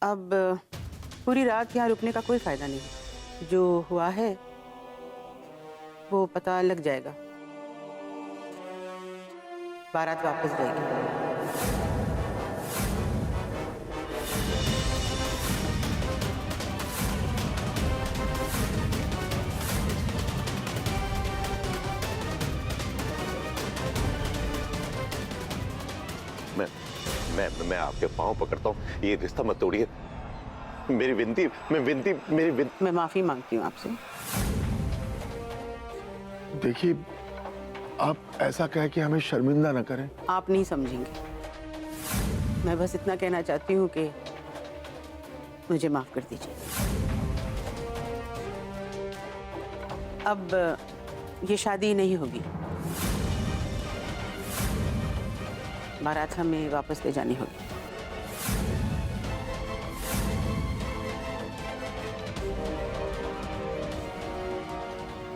अब पूरी रात यहाँ रुकने का कोई फायदा नहीं। जो हुआ है वो पता लग जाएगा। बारात वापस जाएगी। मैं आपके पांव पकड़ता हूँ, ये रिश्ता मत तोड़िए। मेरी विनती, मैं माफी मांगती हूँ आपसे। देखिए, आप ऐसा कह के हमें शर्मिंदा न करें। आप नहीं समझेंगे। मैं बस इतना कहना चाहती हूँ कि मुझे माफ कर दीजिए। अब ये शादी नहीं होगी। बारात हमें वापस ले जानी होगी।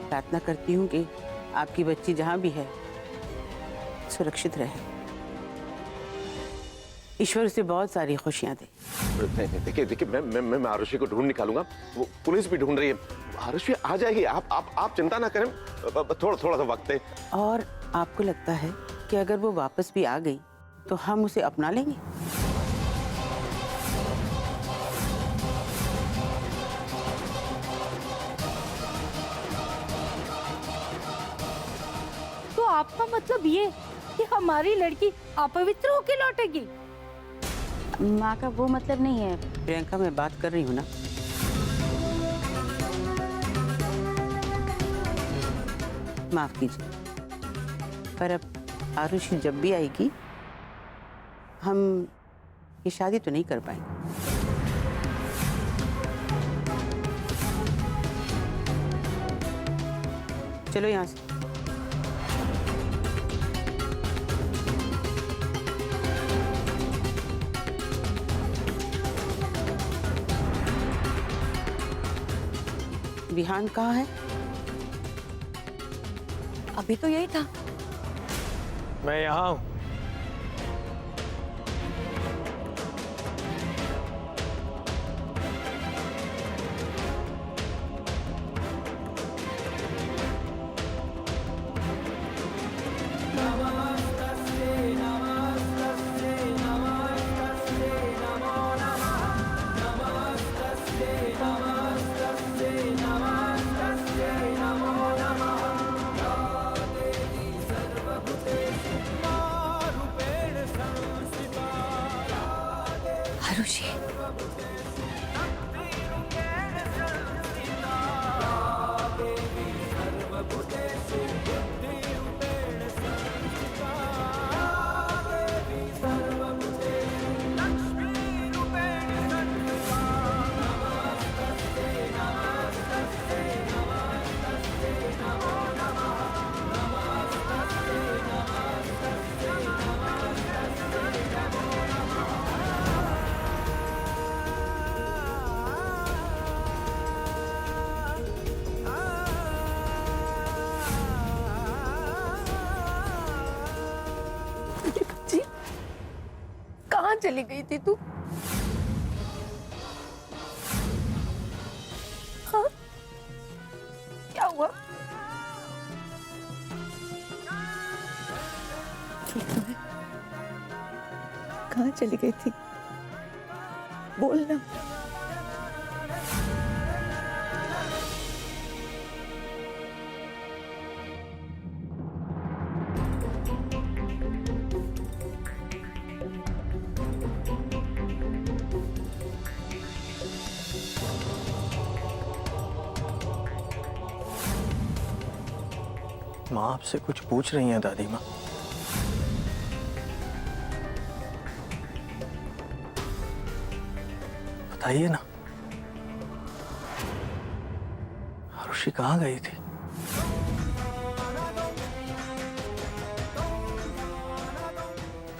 प्रार्थना करती हूँ कि आपकी बच्ची जहाँ भी है सुरक्षित रहे। ईश्वर उसे बहुत सारी खुशियां दे। देखिए मैं आरुषि को ढूंढ निकालूंगा। वो पुलिस भी ढूंढ रही है। आरुषि आ जाएगी। आप चिंता ना करें। थोड़ा सा वक्त है। और आपको लगता है कि अगर वो वापस भी आ गई तो हम उसे अपना लेंगे? तो आपका मतलब ये कि हमारी लड़की अपवित्र होके लौटेगी? माँ का वो मतलब नहीं है। प्रियंका, मैं बात कर रही हूँ ना। माफ कीजिए, पर अब आरुषि जब भी आएगी हम ये शादी तो नहीं कर पाएंगे। चलो यहाँ से। विहान कहाँ है? अभी तो यही था। मैं यहाँ हूँ। आरुषि, कहाँ चली गई थी तू? हाँ? क्या हुआ? कहाँ चली गई थी? बोलना। माँ आपसे कुछ पूछ रही हैं दादी माँ। बताइए ना, आरुषि कहाँ गई थी?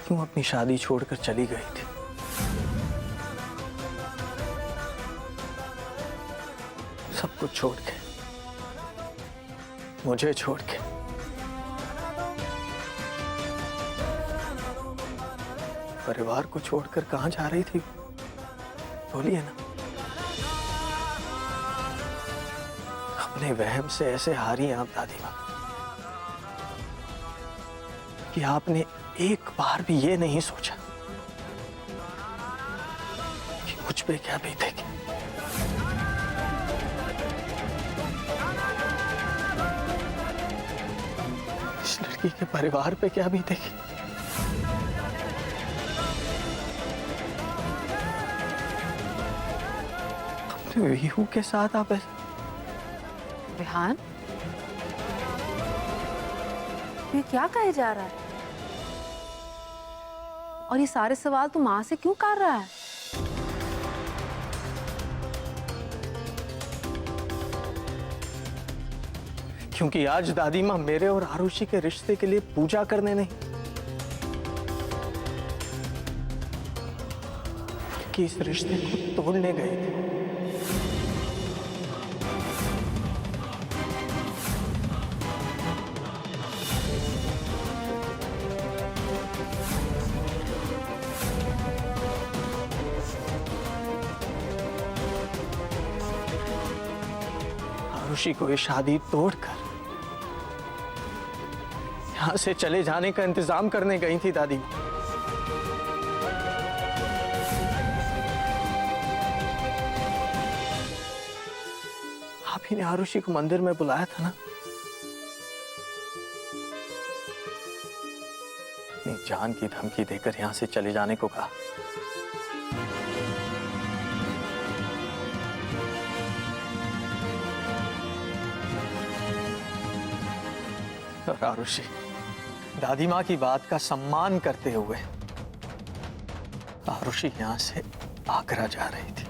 क्यों अपनी शादी छोड़कर चली गई थी? सब कुछ छोड़ के, मुझे छोड़ के। परिवार को छोड़कर कहाँ जा रही थी? बोलिए ना, अपने वहम से ऐसे हारी हैं आप दादी माँ कि आपने एक बार भी ये नहीं सोचा कि मुझ पे क्या बीतेगी। इस लड़की के परिवार पे क्या बीतेगी। अपने वीहू के साथ आप ऐसे विहान, ये क्या कहे जा रहा है? और ये सारे सवाल तू माँ से क्यों कर रहा है? क्योंकि आज दादी माँ मेरे और आरुषि के रिश्ते के लिए पूजा करने नहीं, कि इस रिश्ते को तोड़ने गए थे। आरुषि को ये शादी तोड़कर यहां से चले जाने का इंतजाम करने गई थी दादी। आप ही ने आरुषि को मंदिर में बुलाया था ना, अपनी जान की धमकी देकर यहां से चले जाने को कहा। और आरुषि दादी माँ की बात का सम्मान करते हुए आरुषि यहां से आगरा जा रही थी।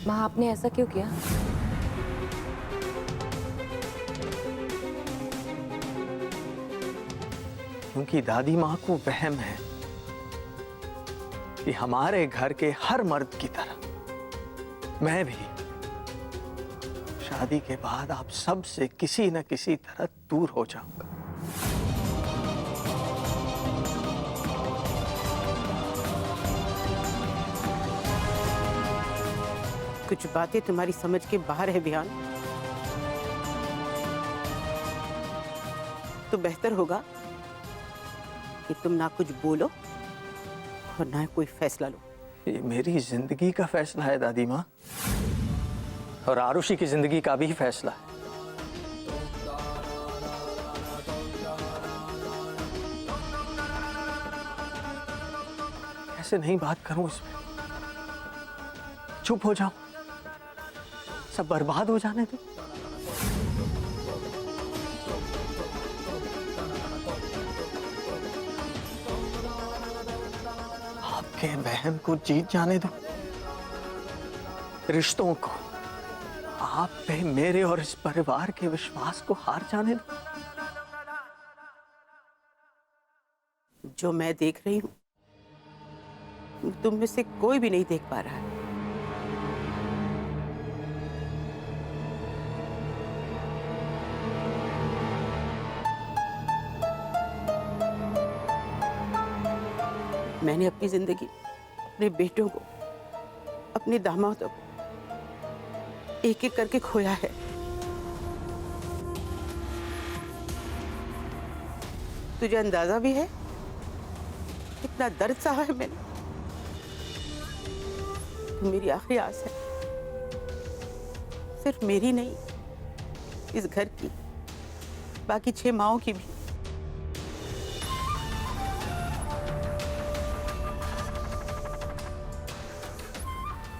माँ, आपने ऐसा क्यों किया? क्योंकि दादी माँ को वहम है कि हमारे घर के हर मर्द की तरह मैं भी शादी के बाद आप सब से किसी न किसी तरह दूर हो जाऊंगा। कुछ बातें तुम्हारी समझ के बाहर है विहान। तो बेहतर होगा कि तुम ना कुछ बोलो और ना कोई फैसला लो। ये मेरी जिंदगी का फैसला है दादी माँ, और आरुषि की जिंदगी का भी फैसला है। कैसे नहीं बात करूं इसमें? चुप हो जाऊं? सब बर्बाद हो जाने दो? आपके वहम को जीत जाने दो, रिश्तों को, आप पे मेरे और इस परिवार के विश्वास को हार जाने दो। जो मैं देख रही हूं तुम में से कोई भी नहीं देख पा रहा है। मैंने अपनी जिंदगी, अपने बेटों को, अपने दामादों को एक एक करके खोया है। तुझे अंदाजा भी है कितना दर्द सहा है मैंने। तू मेरी आखिरी आस है, सिर्फ मेरी नहीं, इस घर की, बाकी 6 माओं की भी।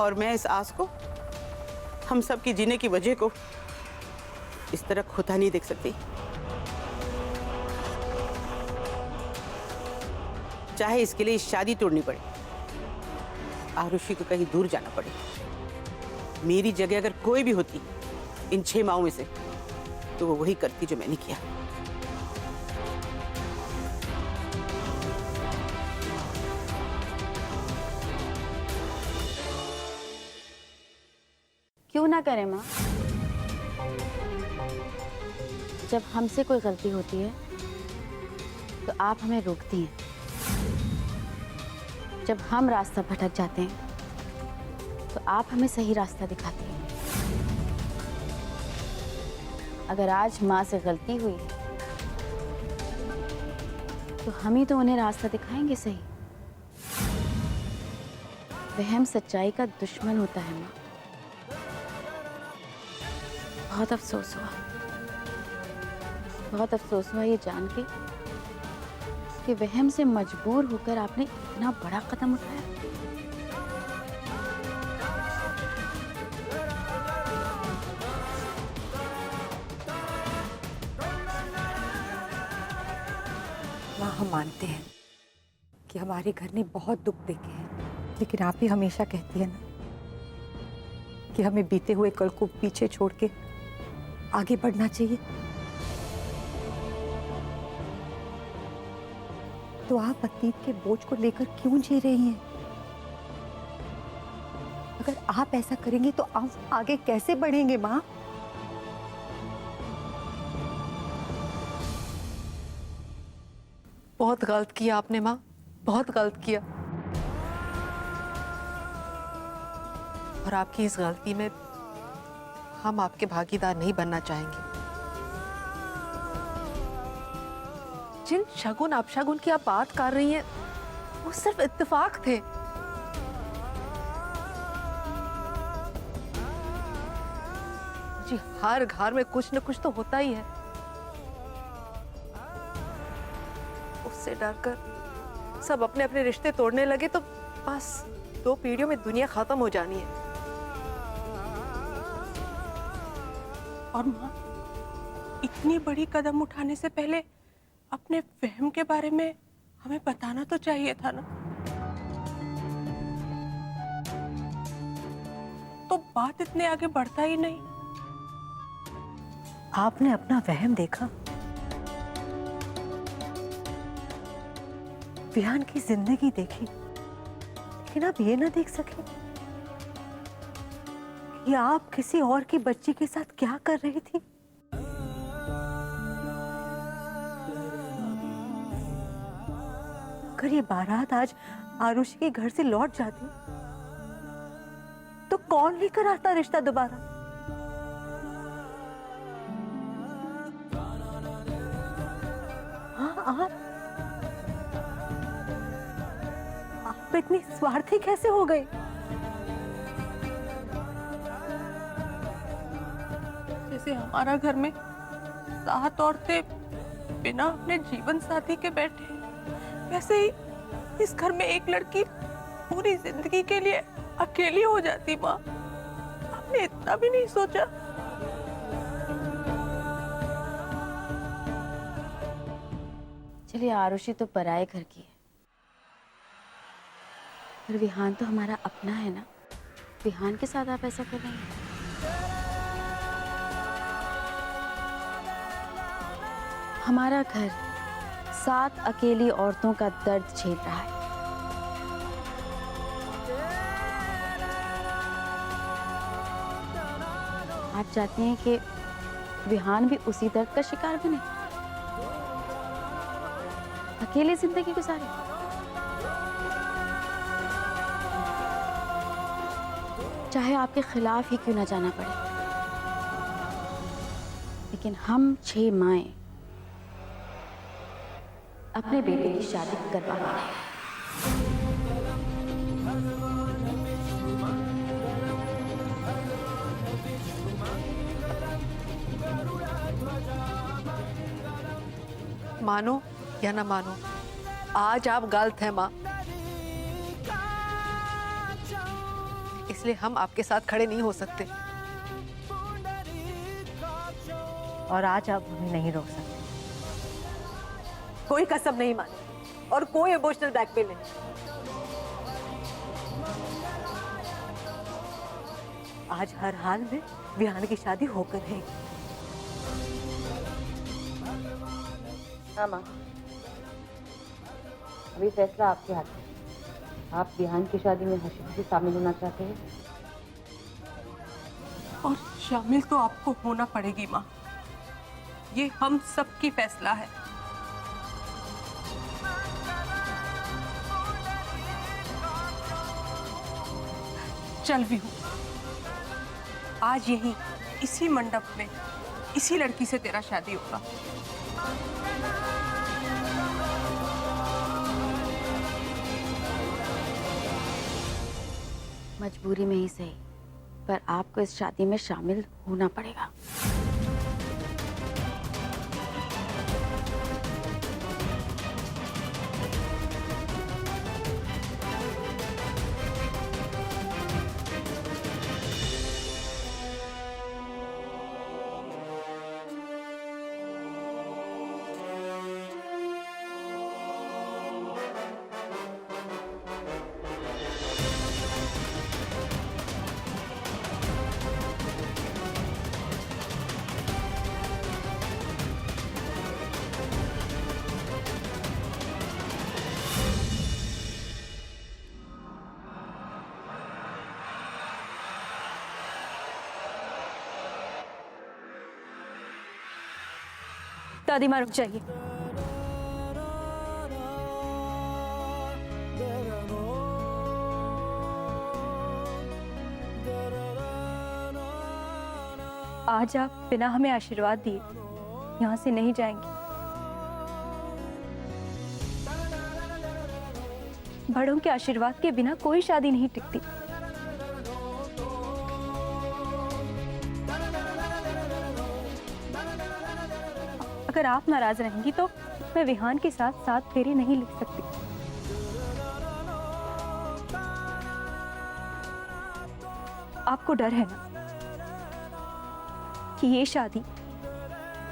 और मैं इस आस को, हम सब की जीने की वजह को इस तरह खोता नहीं देख सकती। चाहे इसके लिए शादी तोड़नी पड़े, आरुषि को कहीं दूर जाना पड़े। मेरी जगह अगर कोई भी होती इन 6 माओं में से, तो वो वही करती जो मैंने किया। क्यों ना करें माँ। जब हमसे कोई गलती होती है तो आप हमें रोकती हैं। जब हम रास्ता भटक जाते हैं तो आप हमें सही रास्ता दिखाती हैं। अगर आज माँ से गलती हुई है तो हम ही तो उन्हें रास्ता दिखाएंगे सही। वहम सच्चाई का दुश्मन होता है माँ। बहुत अफसोस हुआ ये जान के कि वहम से मजबूर होकर आपने इतना बड़ा कदम उठाया। माँ, हम मानते हैं कि हमारे घर ने बहुत दुख देखे हैं, लेकिन आप ही हमेशा कहती है ना कि हमें बीते हुए कल को पीछे छोड़ के आगे बढ़ना चाहिए। तो आप अतीत के बोझ को लेकर क्यों जी रही हैं? अगर आप ऐसा करेंगे तो आप आगे कैसे बढ़ेंगे माँ? बहुत गलत किया आपने माँ, बहुत गलत किया। और आपकी इस गलती में हम आपके भागीदार नहीं बनना चाहेंगे। जिन शगुन अपशगुन की आप बात कर रही हैं, वो सिर्फ इत्तेफाक थे। जी, हर घर में कुछ न कुछ तो होता ही है। उससे डरकर सब अपने अपने रिश्ते तोड़ने लगे तो बस 2 पीढ़ियों में दुनिया खत्म हो जानी है। और माँ, इतनी बड़ी कदम उठाने से पहले अपने वहम के बारे में हमें बताना तो चाहिए था ना। तो बात इतने आगे बढ़ता ही नहीं। आपने अपना वहम देखा? विहान की जिंदगी देखी, लेकिन आप ये ना देख सके कि आप किसी और की बच्ची के साथ क्या कर रही थी। अगर ये बारात आज आरुषि के घर से लौट जाती तो कौन लेकर आता रिश्ता दोबारा? हाँ, आप इतनी स्वार्थी कैसे हो गई? जैसे हमारा घर में 7 औरतें बिना अपने जीवन साथी के बैठे, वैसे ही इस घर में एक लड़की पूरी जिंदगी के लिए अकेली हो जाती। माँ, आपने इतना भी नहीं सोचा? चलिए, आरुषि तो पराये घर की है, पर विहान तो हमारा अपना है ना। विहान के साथ आप ऐसा कर रहे हैं। हमारा घर 7 अकेली औरतों का दर्द झेल रहा है। आप चाहते हैं कि विहान भी उसी दर्द का शिकार बने, अकेले जिंदगी गुजारे? चाहे आपके खिलाफ ही क्यों ना जाना पड़े, लेकिन हम 6 माएं अपने बेटे की शादी करवा रहे हैं। मानो या ना मानो, आज आप गलत हैं माँ, इसलिए हम आपके साथ खड़े नहीं हो सकते। और आज आप हमें नहीं रोक सकते। कोई कसम नहीं मानी और कोई इमोशनल ब्लैकमेल नहीं। आज हर हाल में विहान की शादी होकर रहेगी। हाँ माँ, अभी फैसला आपके हाथ में। आप विहान की शादी में हंसी खुशी शामिल होना चाहते हैं और शामिल तो आपको होना पड़ेगी माँ। ये हम सबकी फैसला है। चल भी हूँ, आज यही इसी मंडप में इसी लड़की से तेरा शादी होगा। मजबूरी में ही सही, पर आपको इस शादी में शामिल होना पड़ेगा। दादी माँ रुक जाइए। आज आप बिना हमें आशीर्वाद दिए यहाँ से नहीं जाएंगे। बड़ों के आशीर्वाद के बिना कोई शादी नहीं टिकती। अगर आप नाराज रहेंगी तो मैं विहान के साथ 7 फेरे नहीं लिख सकती। आपको डर है ना कि ये शादी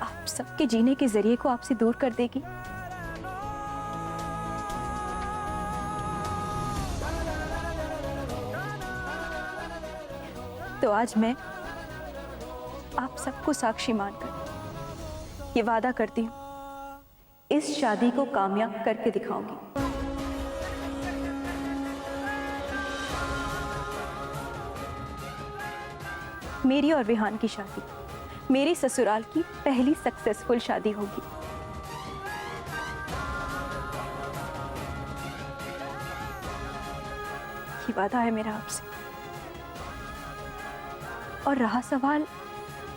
आप सबके जीने के जरिए को आपसे दूर कर देगी? तो आज मैं आप सबको साक्षी मानकर ये वादा करती हूँ, इस शादी को कामयाब करके दिखाऊंगी। मेरी और विहान की शादी मेरी ससुराल की पहली सक्सेसफुल शादी होगी। ये वादा है मेरा आपसे। और रहा सवाल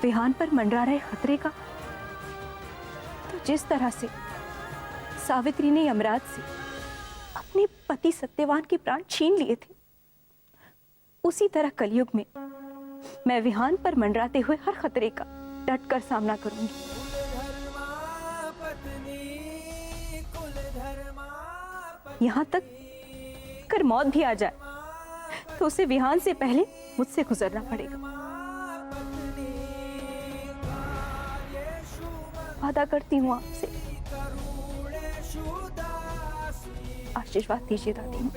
विहान पर मंडरा रहे खतरे का, तो जिस तरह से सावित्री ने यमराज से अपने पति सत्यवान के प्राण छीन लिए थे, उसी तरह कलयुग में मैं विहान पर मंडराते हुए हर खतरे का डटकर सामना करूंगी। यहां तक अगर मौत भी आ जाए तो उसे विहान से पहले मुझसे गुजरना पड़ेगा। वादा करती हूँ आपसे। आशीर्वाद दीजिए दादी माँ।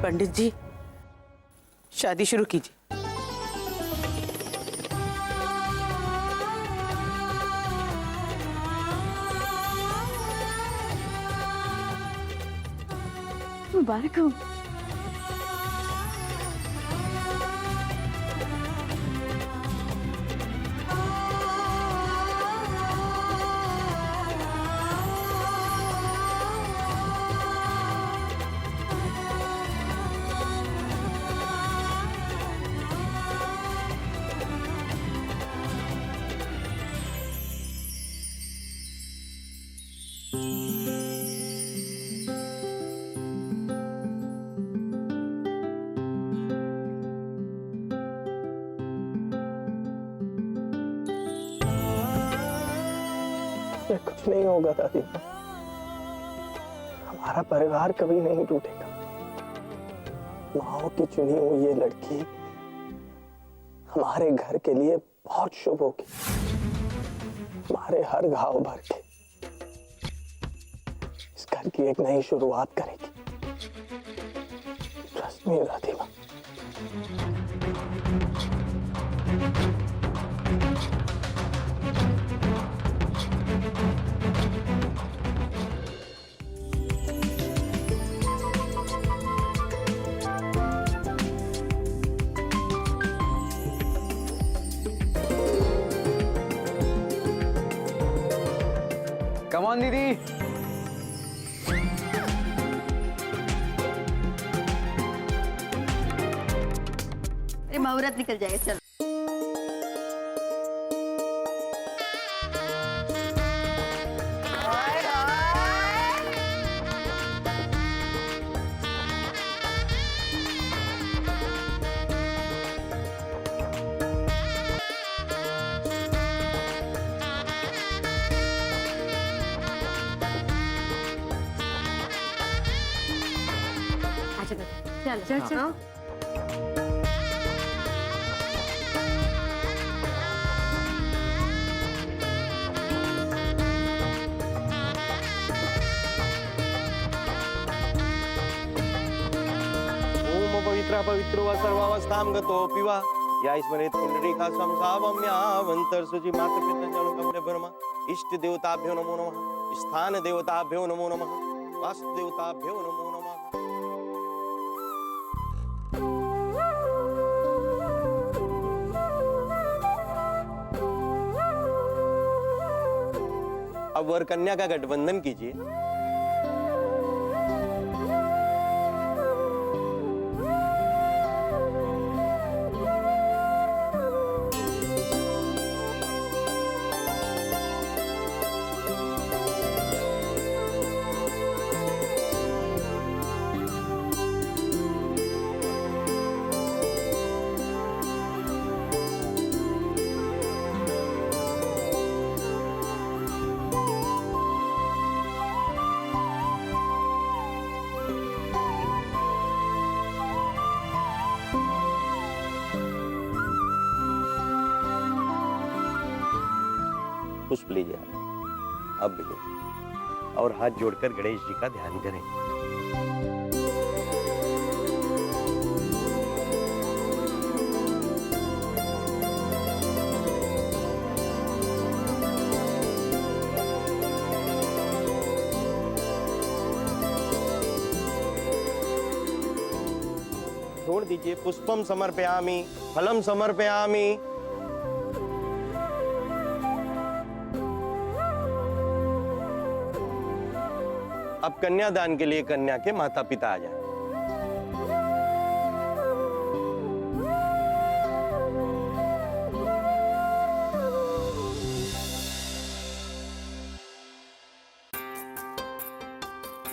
पंडित जी, शादी शुरू कीजिए। मुबारक हो। से कुछ नहीं होगा दादी माँ, हमारा परिवार कभी नहीं टूटेगा। माओ की चुनी हुई ये लड़की हमारे घर के लिए बहुत शुभ होगी, हमारे हर घाव भर के इस घर की एक नई शुरुआत करेगी। ट्रस्ट मी दादी माँ। कम ऑन दीदी। अरे मुहूर्त निकल जाएगा, चलो। चल चल चल। ओम पवित्र पवित्रो वा सर्वावस्थां गतोऽपि वा या स्मरेत् पुण्डरीकाक्षं सावम्यावन्तर्सुचि मातृपितृजनं कमलभर्मा इष्ट देवताभ्यो नमो नमः, स्थान देवताभ्यो नमो नमः, वास्तु देवताभ्यो नमो नमः। अब वर कन्या का गठबंधन कीजिए। पुष्प लीजिए अब भी लीजिए और हाथ जोड़कर गणेश जी का ध्यान करें। छोड़ दीजिए। पुष्पम समर्पयामि, फलम समर्पयामि। अब कन्यादान के लिए कन्या के माता पिता आ जाए।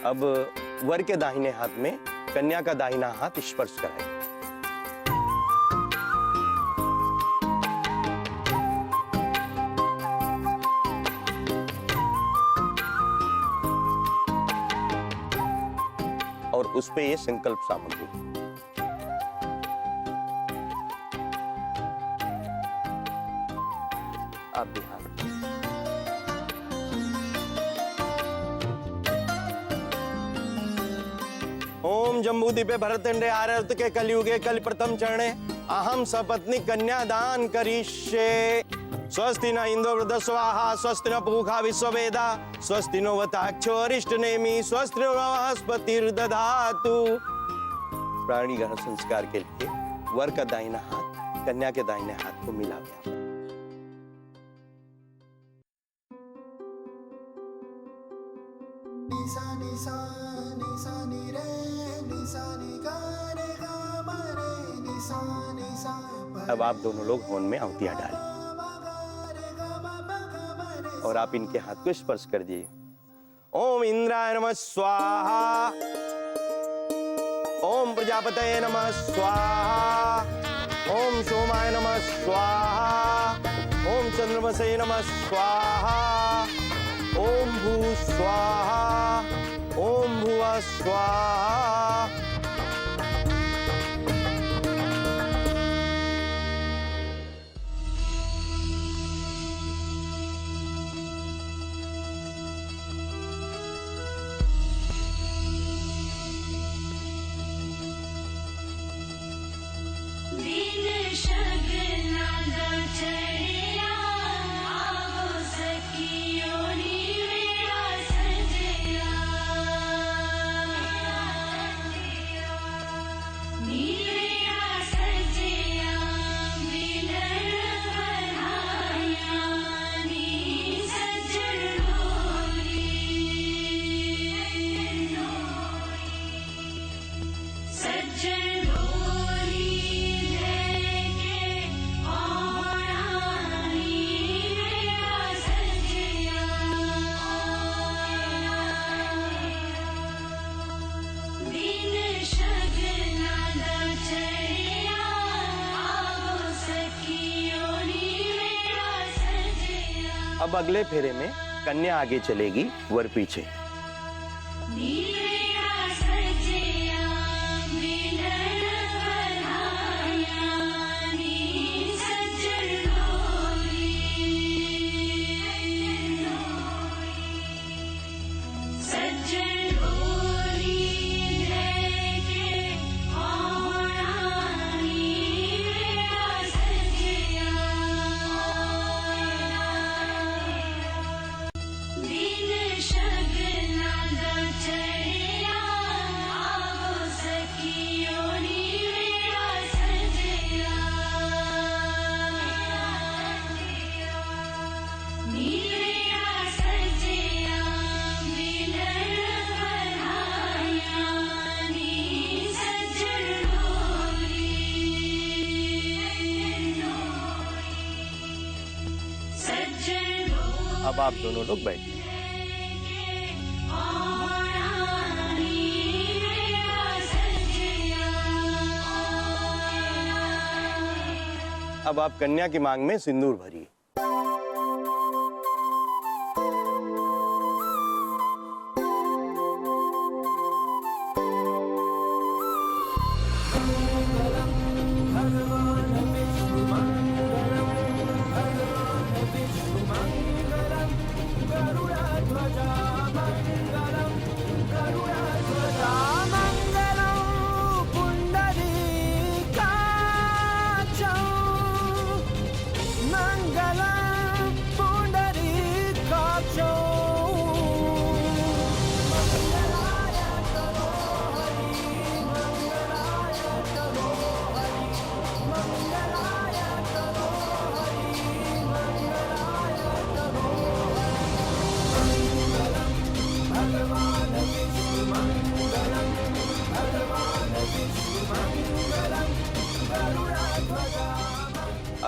अब वर के दाहिने हाथ में कन्या का दाहिना हाथ स्पर्श कराएं। और उस पे ये संकल्प सामग्री। आप भी हाथ। ओम जम्बूद्वीपे भरतखंडे आर्यवर्त के कलयुगे कल प्रथम चरणे अहम सपत्नी कन्यादान करिष्ये। स्वस्ति न इंद्रो वृद्धस्वाहा, स्वस्ति न पूषा विश्ववेदा, स्वस्ति नो वताक्षो अरिष्टनेमि, स्वस्ति नो बृहस्पतिर्दधातु। प्राणी ग्रहण संस्कार के लिए वर का दाहिना हाथ कन्या के दाहिने हाथ को मिला गया। अब आप दोनों लोग होम में आहुतियां डालें और आप इनके हाथ को स्पर्श कर दिए। ओम इंद्राय नमः स्वाहा, ओम प्रजापतये नमः स्वाहा, ओम सोमाय नमः स्वाहा, ओम चंद्रमसे नमः स्वाहा, ओम भू स्वाहा ओम भुवः स्वाहा। अब अगले फेरे में कन्या आगे चलेगी, वर पीछे। अब आप दोनों लोग बैठिए। अब आप कन्या की मांग में सिंदूर भरिए।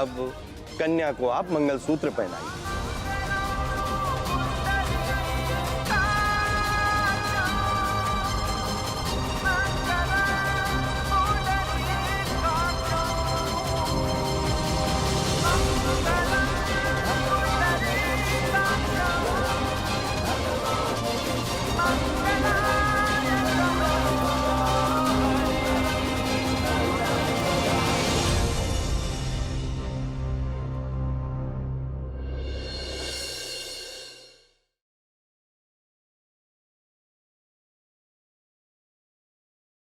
अब कन्या को आप मंगलसूत्र पहनाइए।